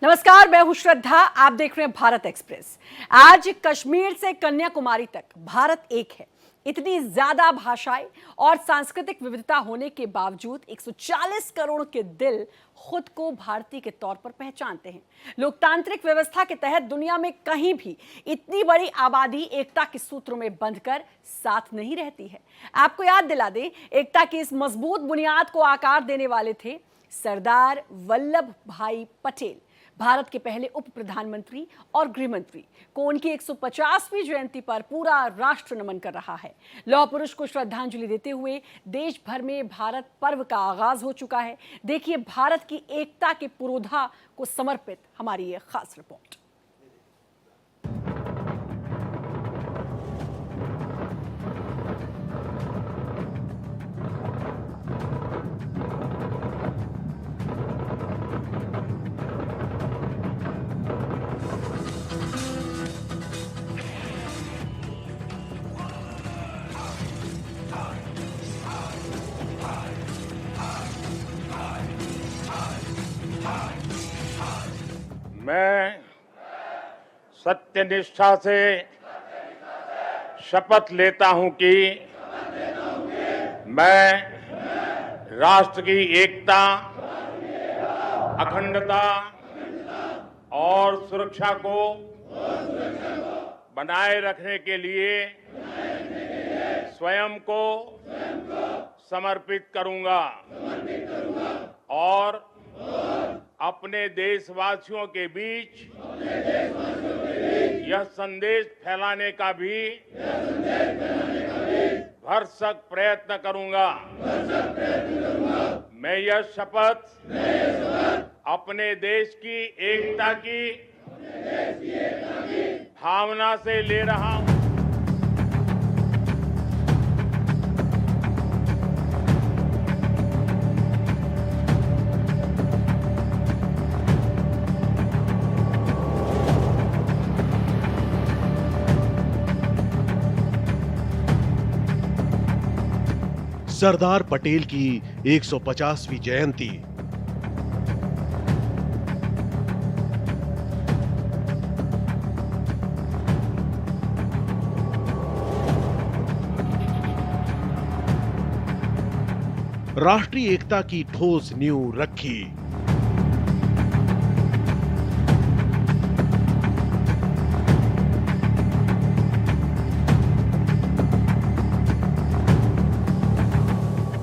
नमस्कार, मैं हूं श्रद्धा। आप देख रहे हैं भारत एक्सप्रेस। आज कश्मीर से कन्याकुमारी तक भारत एक है। इतनी ज्यादा भाषाएं और सांस्कृतिक विविधता होने के बावजूद 140 करोड़ के दिल खुद को भारतीय के तौर पर पहचानते हैं। लोकतांत्रिक व्यवस्था के तहत दुनिया में कहीं भी इतनी बड़ी आबादी एकता के सूत्रों में बंधकर साथ नहीं रहती है। आपको याद दिला दें, एकता की इस मजबूत बुनियाद को आकार देने वाले थे सरदार वल्लभ भाई पटेल, भारत के पहले उप प्रधानमंत्री और गृह मंत्री को उनकी 150वीं जयंती पर पूरा राष्ट्र नमन कर रहा है। लौह पुरुष को श्रद्धांजलि देते हुए देश भर में भारत पर्व का आगाज हो चुका है। देखिए भारत की एकता के पुरोधा को समर्पित हमारी ये खास रिपोर्ट। मैं सत्यनिष्ठा से शपथ लेता हूं कि मैं राष्ट्र की एकता, अखंडता और सुरक्षा को बनाए रखने के लिए स्वयं को समर्पित करूंगा और अपने देशवासियों के बीच यह संदेश फैलाने का भी भरसक प्रयत्न करूंगा। मैं यह शपथ अपने देश की एकता की भावना से ले रहा हूं। सरदार पटेल की 150वीं जयंती। राष्ट्रीय एकता की ठोस नींव रखी।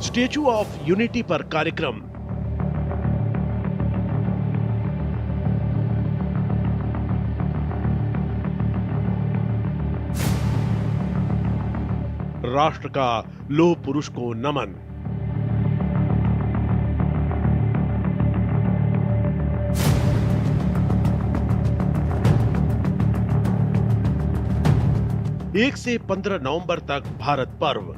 स्टेच्यू ऑफ यूनिटी पर कार्यक्रम। राष्ट्र का लौह पुरुष को नमन। एक से 15 नवंबर तक भारत पर्व।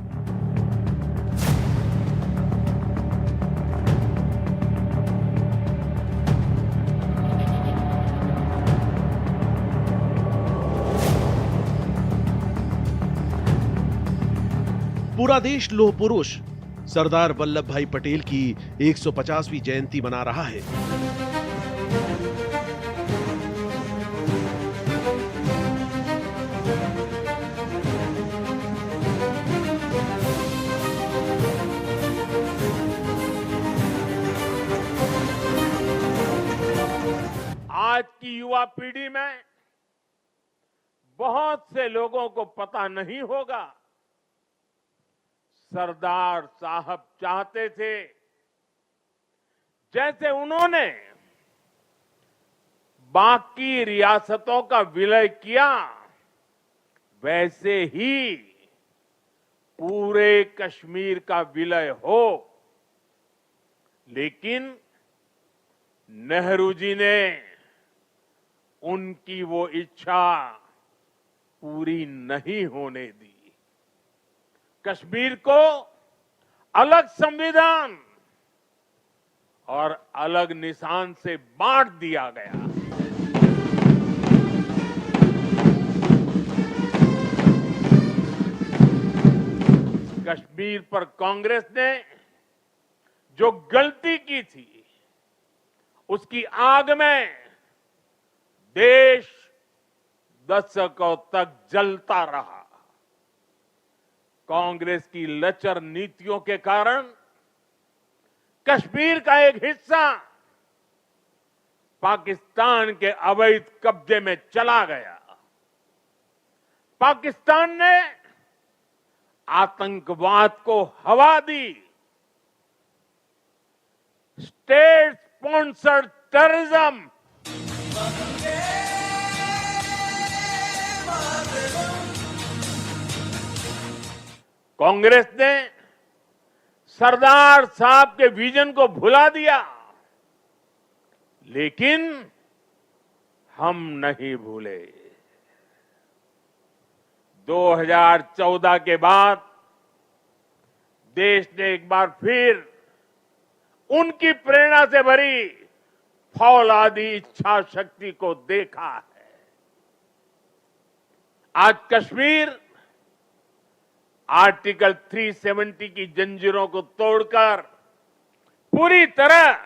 पूरा देश लौह पुरुष सरदार वल्लभ भाई पटेल की 150वीं जयंती मना रहा है। आज की युवा पीढ़ी में बहुत से लोगों को पता नहीं होगा, सरदार साहब चाहते थे जैसे उन्होंने बाकी रियासतों का विलय किया, वैसे ही पूरे कश्मीर का विलय हो। लेकिन नेहरू जी ने उनकी वो इच्छा पूरी नहीं होने दी। कश्मीर को अलग संविधान और अलग निशान से बांट दिया गया। कश्मीर पर कांग्रेस ने जो गलती की थी, उसकी आग में देश दशकों तक जलता रहा। कांग्रेस की लचर नीतियों के कारण कश्मीर का एक हिस्सा पाकिस्तान के अवैध कब्जे में चला गया। पाकिस्तान ने आतंकवाद को हवा दी। स्टेट स्पॉन्सर्ड टेररिज्म कांग्रेस ने सरदार साहब के विजन को भुला दिया, लेकिन हम नहीं भूले। 2014 के बाद देश ने एक बार फिर उनकी प्रेरणा से भरी फौलादी इच्छा शक्ति को देखा है। आज कश्मीर आर्टिकल 370 की जंजीरों को तोड़कर पूरी तरह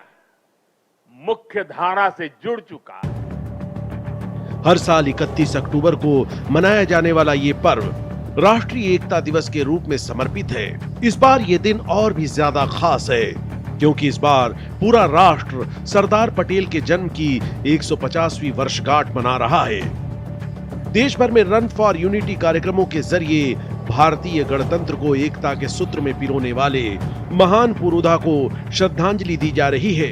मुख्य धारा से जुड़ चुका है। हर साल 31 अक्टूबर को मनाया जाने वाला ये पर्व राष्ट्रीय एकता दिवस के रूप में समर्पित है। इस बार ये दिन और भी ज्यादा खास है क्योंकि इस बार पूरा राष्ट्र सरदार पटेल के जन्म की 150वीं वर्षगांठ मना रहा है। देश भर में रन फॉर यूनिटी कार्यक्रमों के जरिए भारतीय गणतंत्र को एकता के सूत्र में पिरोने वाले महान पुरोधा को श्रद्धांजलि दी जा रही है।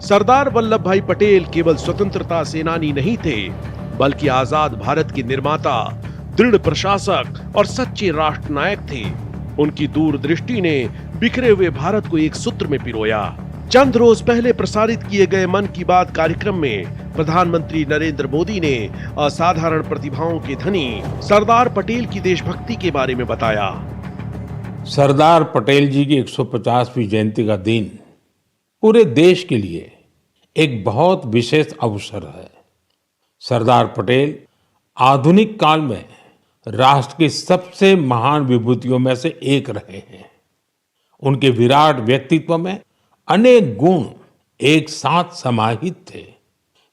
सरदार वल्लभ भाई पटेल केवल स्वतंत्रता सेनानी नहीं थे, बल्कि आजाद भारत के निर्माता, दृढ़ प्रशासक और सच्चे राष्ट्र नायक थे। उनकी दूरदृष्टि ने बिखरे हुए भारत को एक सूत्र में पिरोया। चंद रोज पहले प्रसारित किए गए मन की बात कार्यक्रम में प्रधानमंत्री नरेंद्र मोदी ने असाधारण प्रतिभाओं के धनी सरदार पटेल की देशभक्ति के बारे में बताया। सरदार पटेल जी की 150वीं जयंती का दिन पूरे देश के लिए एक बहुत विशेष अवसर है। सरदार पटेल आधुनिक काल में राष्ट्र की सबसे महान विभूतियों में से एक रहे हैं। उनके विराट व्यक्तित्व में अनेक गुण एक साथ समाहित थे।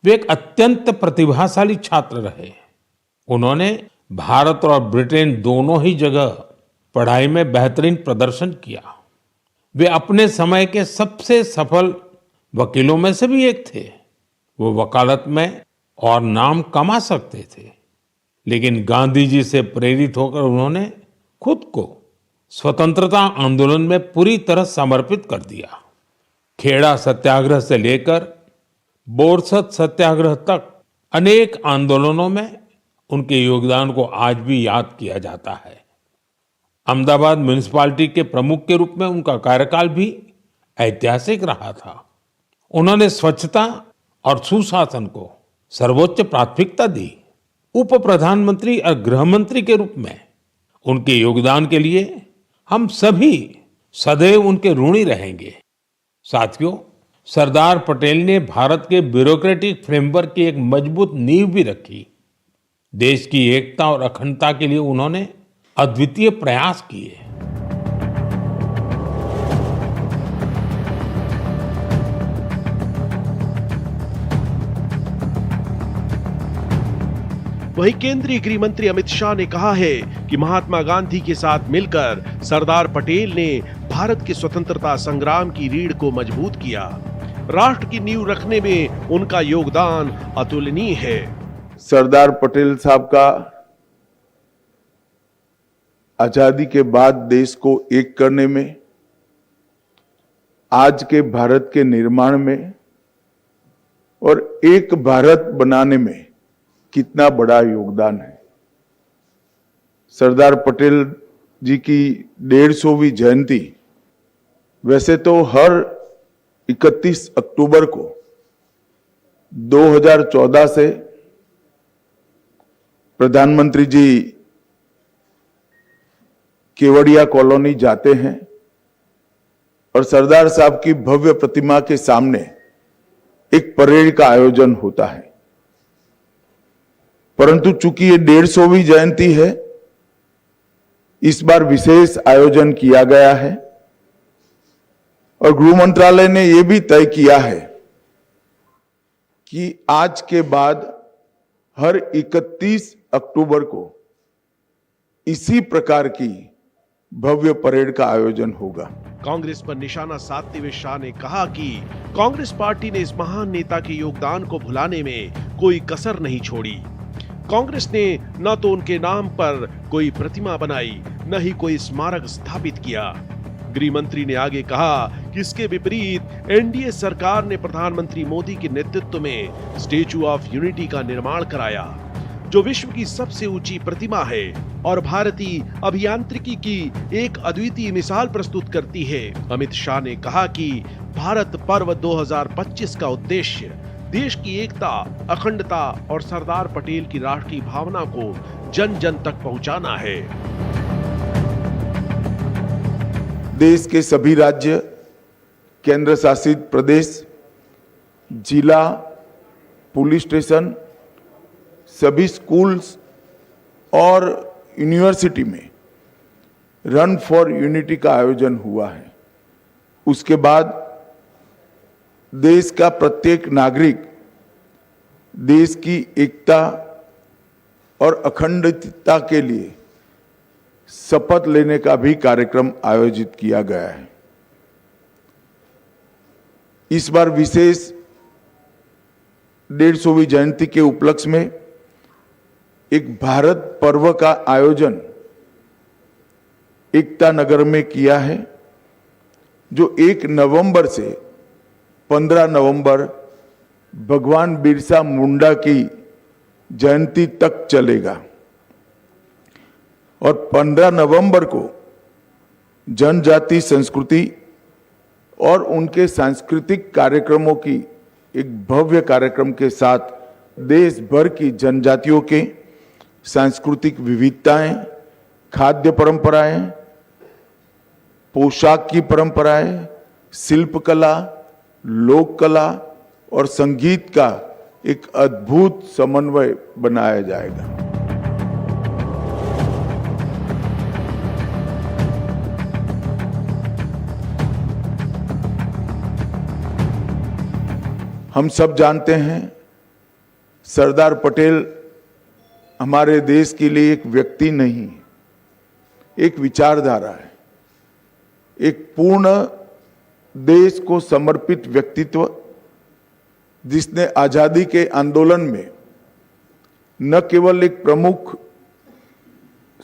वे एक अत्यंत प्रतिभाशाली छात्र रहे। उन्होंने भारत और ब्रिटेन दोनों ही जगह पढ़ाई में बेहतरीन प्रदर्शन किया। वे अपने समय के सबसे सफल वकीलों में से भी एक थे। वो वकालत में और नाम कमा सकते थे, लेकिन गांधी जी से प्रेरित होकर उन्होंने खुद को स्वतंत्रता आंदोलन में पूरी तरह समर्पित कर दिया। खेड़ा सत्याग्रह से लेकर बोरसद सत्याग्रह तक अनेक आंदोलनों में उनके योगदान को आज भी याद किया जाता है। अहमदाबाद म्युनिसिपैलिटी के प्रमुख के रूप में उनका कार्यकाल भी ऐतिहासिक रहा था। उन्होंने स्वच्छता और सुशासन को सर्वोच्च प्राथमिकता दी। उप प्रधानमंत्री और गृह मंत्री के रूप में उनके योगदान के लिए हम सभी सदैव उनके ऋणी रहेंगे। साथियों, सरदार पटेल ने भारत के ब्यूरोक्रेटिक फ्रेमवर्क की एक मजबूत नींव भी रखी। देश की एकता और अखंडता के लिए उन्होंने अद्वितीय प्रयास किए। वहीं केंद्रीय गृह मंत्री अमित शाह ने कहा है कि महात्मा गांधी के साथ मिलकर सरदार पटेल ने भारत के स्वतंत्रता संग्राम की रीढ़ को मजबूत किया। राष्ट्र की नींव रखने में उनका योगदान अतुलनीय है। सरदार पटेल साहब का आजादी के बाद देश को एक करने में, आज के भारत के निर्माण में और एक भारत बनाने में कितना बड़ा योगदान है। सरदार पटेल जी की 150वीं जयंती वैसे तो हर 31 अक्टूबर को 2014 से प्रधानमंत्री जी केवड़िया कॉलोनी जाते हैं और सरदार साहब की भव्य प्रतिमा के सामने एक परेड का आयोजन होता है। परंतु चूंकि ये 150वीं जयंती है, इस बार विशेष आयोजन किया गया है और गृह मंत्रालय ने यह भी तय किया है कि आज के बाद हर 31 अक्टूबर को इसी प्रकार की भव्य परेड का आयोजन होगा। कांग्रेस पर निशाना साधते हुए शाह ने कहा कि कांग्रेस पार्टी ने इस महान नेता के योगदान को भुलाने में कोई कसर नहीं छोड़ी। कांग्रेस ने न तो उनके नाम पर कोई प्रतिमा बनाई, न ही कोई स्मारक स्थापित किया। गृह मंत्री ने आगे कहा कि इसके विपरीत एनडीए सरकार ने प्रधानमंत्री मोदी के नेतृत्व में स्टैच्यू ऑफ यूनिटी का निर्माण कराया, जो विश्व की सबसे ऊंची प्रतिमा है और भारतीय अभियांत्रिकी की एक अद्वितीय मिसाल प्रस्तुत करती है। अमित शाह ने कहा कि भारत पर्व 2025 का उद्देश्य देश की एकता, अखंडता और सरदार पटेल की राष्ट्रीय भावना को जन जन तक पहुंचाना है। देश के सभी राज्य, केंद्र शासित प्रदेश, जिला, पुलिस स्टेशन, सभी स्कूल्स और यूनिवर्सिटी में रन फॉर यूनिटी का आयोजन हुआ है। उसके बाद देश का प्रत्येक नागरिक देश की एकता और अखंडता के लिए शपथ लेने का भी कार्यक्रम आयोजित किया गया है। इस बार विशेष 150वीं जयंती के उपलक्ष्य में एक भारत पर्व का आयोजन एकता नगर में किया है, जो 1 नवंबर से 15 नवंबर भगवान बिरसा मुंडा की जयंती तक चलेगा। और 15 नवंबर को जनजाति संस्कृति और उनके सांस्कृतिक कार्यक्रमों की एक भव्य कार्यक्रम के साथ देश भर की जनजातियों के सांस्कृतिक विविधताएं, खाद्य परंपराएं, पोशाक की परंपराएं, शिल्पकला, लोक कला और संगीत का एक अद्भुत समन्वय बनाया जाएगा। हम सब जानते हैं, सरदार पटेल हमारे देश के लिए एक व्यक्ति नहीं, एक विचारधारा है, एक पूर्ण देश को समर्पित व्यक्तित्व, जिसने आजादी के आंदोलन में न केवल एक प्रमुख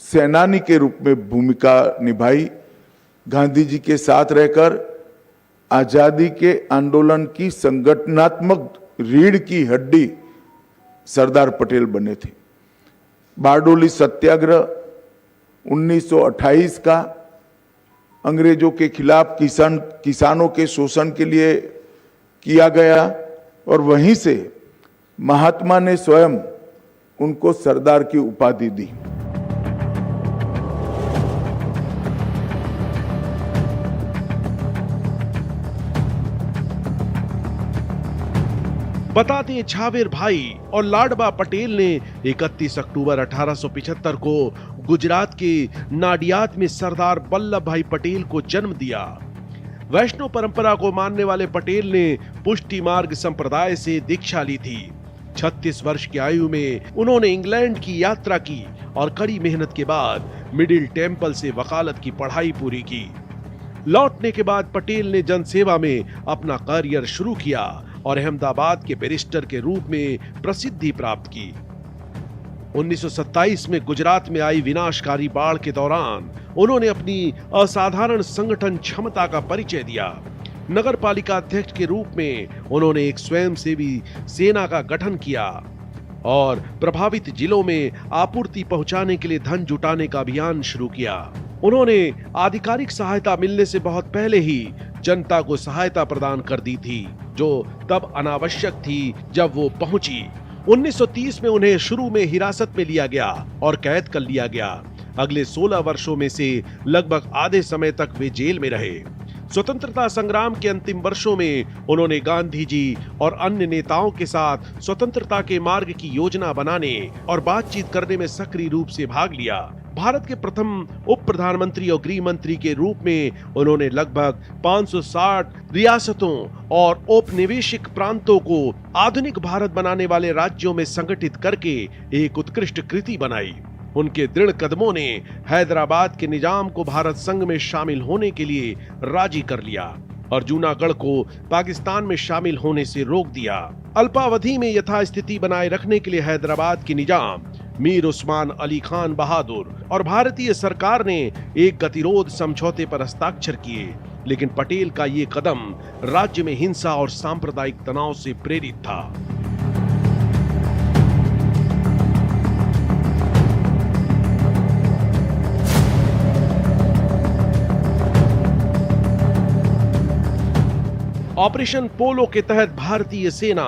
सेनानी के रूप में भूमिका निभाई, गांधी जी के साथ रहकर आजादी के आंदोलन की संगठनात्मक रीढ़ की हड्डी सरदार पटेल बने थे। बारडोली सत्याग्रह 1928 का अंग्रेजों के खिलाफ किसानों के शोषण के लिए किया गया और वहीं से महात्मा ने स्वयं उनको सरदार की उपाधि दी। बता दें, झावेर भाई और लाडबा पटेल ने 31 अक्टूबर 1875 को गुजरात के नाडियाद में सरदार वल्लभ भाई पटेल को जन्म दिया। वैष्णव परंपरा को मानने वाले पटेल ने पुष्टि मार्ग संप्रदाय से दीक्षा ली थी। 36 वर्ष की आयु में उन्होंने इंग्लैंड की यात्रा की और कड़ी मेहनत के बाद मिडिल टेम्पल से वकालत की पढ़ाई पूरी की। लौटने के बाद पटेल ने जनसेवा में अपना करियर शुरू किया और अहमदाबाद के बैरिस्टर के रूप में प्रसिद्धि प्राप्त की। 1927 में गुजरात में आई विनाशकारी बाढ़ के दौरान उन्होंने अपनी असाधारण संगठन क्षमता का परिचय दिया। नगर पालिका अध्यक्ष के रूप में उन्होंने एक स्वयंसेवी सेना का गठन किया और प्रभावित जिलों में आपूर्ति पहुंचाने के लिए धन जुटाने का अभियान शुरू किया। उन्होंने आधिकारिक सहायता मिलने से बहुत पहले ही जनता को सहायता प्रदान कर दी थी, जो तब अनावश्यक थी जब वो पहुंची। 1930 में उन्हें शुरू में हिरासत में लिया गया और कैद कर लिया गया। अगले 16 वर्षों में से लगभग आधे समय तक वे जेल में रहे। स्वतंत्रता संग्राम के अंतिम वर्षों में उन्होंने गांधी जी और अन्य नेताओं के साथ स्वतंत्रता के मार्ग की योजना बनाने और बातचीत करने में सक्रिय रूप से भाग लिया। भारत के प्रथम उप प्रधानमंत्री और गृह मंत्री के रूप में उन्होंने लगभग 560 रियासतों और औपनिवेशिक प्रांतों को आधुनिक भारत बनाने वाले राज्यों में संगठित करके एक उत्कृष्ट कृति बनाई। उनके दृढ़ कदमों ने हैदराबाद के निजाम को भारत संघ में शामिल होने के लिए राजी कर लिया और जूनागढ़ को पाकिस्तान में शामिल होने से रोक दिया। अल्पावधि में यथास्थिति बनाए रखने के लिए हैदराबाद के निजाम मीर उस्मान अली खान बहादुर और भारतीय सरकार ने एक गतिरोध समझौते पर हस्ताक्षर किए, लेकिन पटेल का ये कदम राज्य में हिंसा और सांप्रदायिक तनाव से प्रेरित था। ऑपरेशन पोलो के तहत भारतीय सेना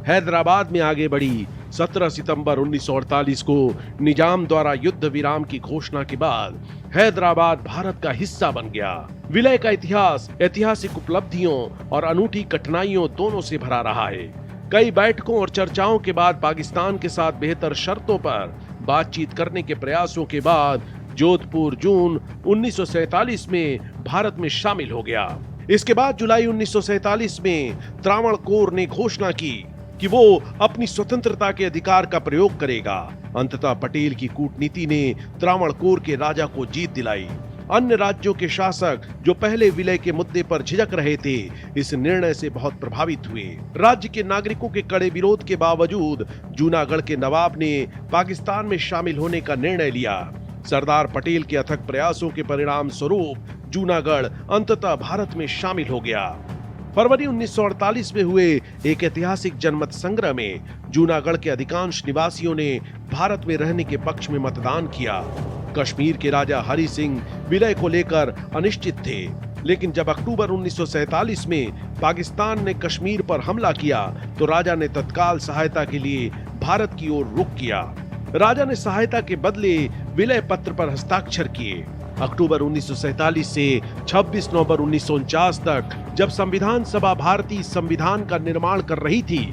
हैदराबाद में आगे बढ़ी। 17 सितंबर 1948 को निजाम द्वारा युद्ध विराम की घोषणा के बाद हैदराबाद भारत का हिस्सा बन गया। विलय का इतिहास ऐतिहासिक उपलब्धियों और अनूठी कठिनाइयों दोनों से भरा रहा है। कई बैठकों और चर्चाओं के बाद पाकिस्तान के साथ बेहतर शर्तों पर बातचीत करने के प्रयासों के बाद जोधपुर जून 1947 में भारत में शामिल हो गया। इसके बाद जुलाई 1947 में त्रावणकोर ने घोषणा की कि वो अपनी स्वतंत्रता के अधिकार का प्रयोग करेगा। अंततः पटेल की कूटनीति ने त्रावणकोर के राजा को जीत दिलाई। अन्य राज्यों के शासक जो पहले विलय के मुद्दे पर झिझक रहे थे, इस निर्णय से बहुत प्रभावित हुए। राज्य के नागरिकों के कड़े विरोध के बावजूद जूनागढ़ के नवाब ने पाकिस्तान में शामिल होने का निर्णय लिया। सरदार पटेल के अथक प्रयासों के परिणाम स्वरूप जूनागढ़ अंततः भारत में शामिल हो गया। फरवरी 1948 में हुए एक ऐतिहासिक जनमत संग्रह में जूनागढ़ के अधिकांश निवासियों ने भारत में रहने के पक्ष में मतदान किया। कश्मीर के राजा हरि सिंह विलय को लेकर अनिश्चित थे, लेकिन जब अक्टूबर 1947 में पाकिस्तान ने कश्मीर पर हमला किया तो राजा ने तत्काल सहायता के लिए भारत की ओर रुख किया। राजा ने सहायता के बदले विलय पत्र पर हस्ताक्षर किए। अक्टूबर 1947 से 26 नवंबर 1949 तक जब संविधान सभा भारतीय संविधान का निर्माण कर रही थी,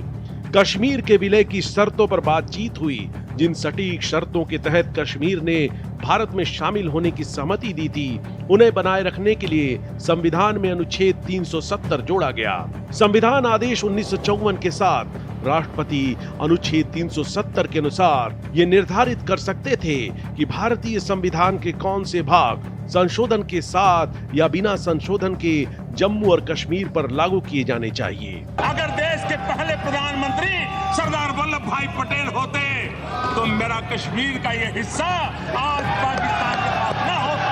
कश्मीर के विलय की शर्तों पर बातचीत हुई। जिन सटीक शर्तों के तहत कश्मीर ने भारत में शामिल होने की सहमति दी थी, उन्हें बनाए रखने के लिए संविधान में अनुच्छेद 370 जोड़ा गया। संविधान आदेश 1954 के साथ राष्ट्रपति अनुच्छेद 370 के अनुसार ये निर्धारित कर सकते थे कि भारतीय संविधान के कौन से भाग संशोधन के साथ या बिना संशोधन के जम्मू और कश्मीर पर लागू किए जाने चाहिए। अगर देश के पहले प्रधानमंत्री सरदार वल्लभ भाई पटेल होते तो मेरा कश्मीर का ये हिस्सा आज पाकिस्तान के पास न होता।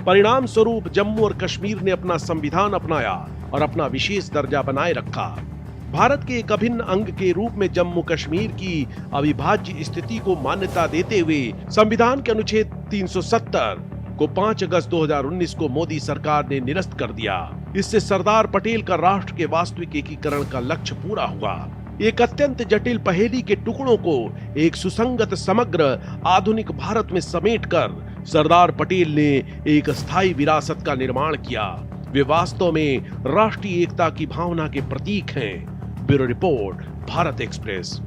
परिणाम स्वरूप जम्मू और कश्मीर ने अपना संविधान अपनाया और अपना विशेष दर्जा बनाए रखा। भारत के एक अभिन्न अंग के रूप में जम्मू कश्मीर की अविभाज्य स्थिति को मान्यता देते हुए संविधान के अनुच्छेद 370 को 5 अगस्त 2019 को मोदी सरकार ने निरस्त कर दिया। इससे सरदार पटेल का राष्ट्र के वास्तविक एकीकरण का लक्ष्य पूरा हुआ। एक अत्यंत जटिल पहेली के टुकड़ों को एक सुसंगत समग्र आधुनिक भारत में समेटकर सरदार पटेल ने एक स्थायी विरासत का निर्माण किया। वे वास्तव में राष्ट्रीय एकता की भावना के प्रतीक हैं। Bureau report, Bharat express.